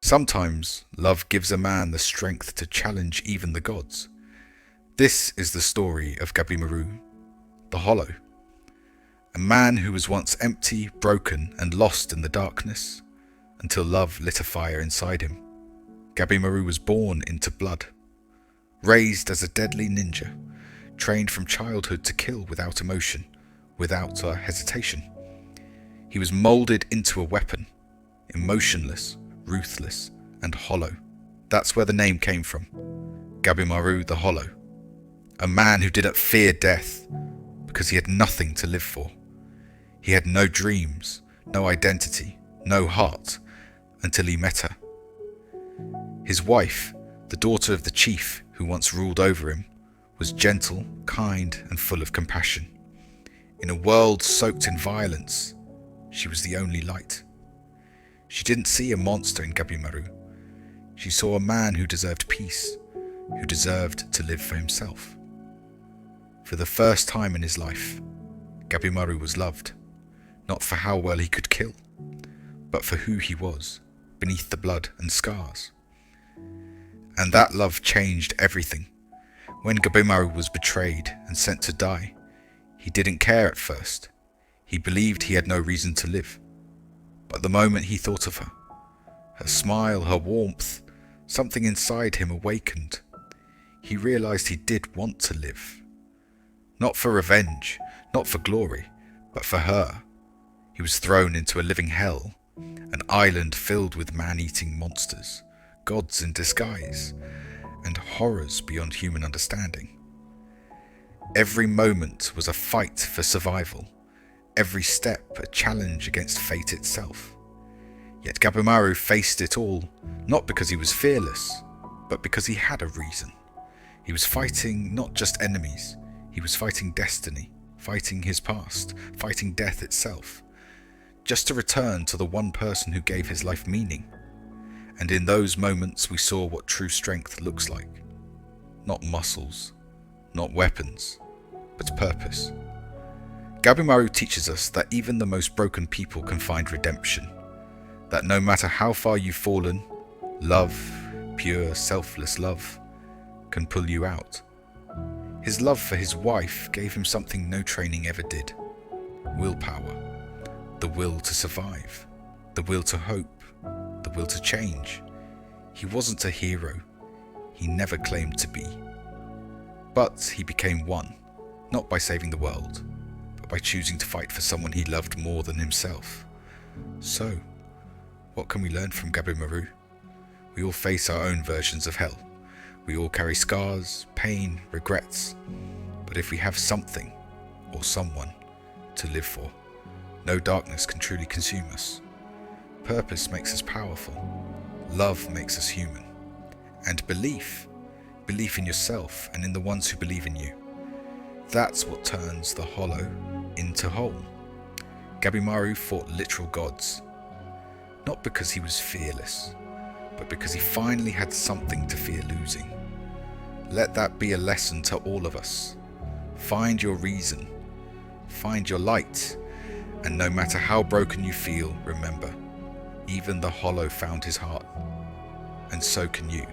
Sometimes love gives a man the strength to challenge even the gods. This is the story of Gabimaru the Hollow, a man who was once empty, broken and lost in the darkness, until love lit a fire inside him. Gabimaru was born into blood, raised as a deadly ninja, trained from childhood to kill without emotion, without hesitation. He was moulded into a weapon, emotionless, ruthless and hollow. That's where the name came from, Gabimaru the Hollow. A man who didn't fear death because he had nothing to live for. He had no dreams, no identity, no heart, until he met her. His wife, the daughter of the chief who once ruled over him, was gentle, kind and full of compassion. In a world soaked in violence, she was the only light. She didn't see a monster in Gabimaru. She saw a man who deserved peace, who deserved to live for himself. For the first time in his life, Gabimaru was loved, not for how well he could kill, but for who he was, beneath the blood and scars. And that love changed everything. When Gabimaru was betrayed and sent to die, he didn't care at first. He believed he had no reason to live. But the moment he thought of her, her smile, her warmth, something inside him awakened. He realized he did want to live. Not for revenge, not for glory, but for her. He was thrown into a living hell, an island filled with man-eating monsters, gods in disguise, and horrors beyond human understanding. Every moment was a fight for survival, every step a challenge against fate itself. Yet Gabimaru faced it all, not because he was fearless, but because he had a reason. He was fighting not just enemies, he was fighting destiny, fighting his past, fighting death itself, just to return to the one person who gave his life meaning. And in those moments we saw what true strength looks like. Not muscles, not weapons, but purpose. Gabimaru teaches us that even the most broken people can find redemption, that no matter how far you've fallen, love, pure, selfless love, can pull you out. His love for his wife gave him something no training ever did: willpower, the will to survive, the will to hope, the will to change. He wasn't a hero, he never claimed to be. But he became one, not by saving the world, by choosing to fight for someone he loved more than himself. So, what can we learn from Gabimaru? We all face our own versions of hell. We all carry scars, pain, regrets. But if we have something, or someone, to live for, no darkness can truly consume us. Purpose makes us powerful. Love makes us human. And belief in yourself and in the ones who believe in you, that's what turns the hollow into whole. Gabimaru fought literal gods, not because he was fearless, but because he finally had something to fear losing. Let that be a lesson to all of us. Find your reason, find your light, and no matter how broken you feel, remember, even the hollow found his heart, and so can you.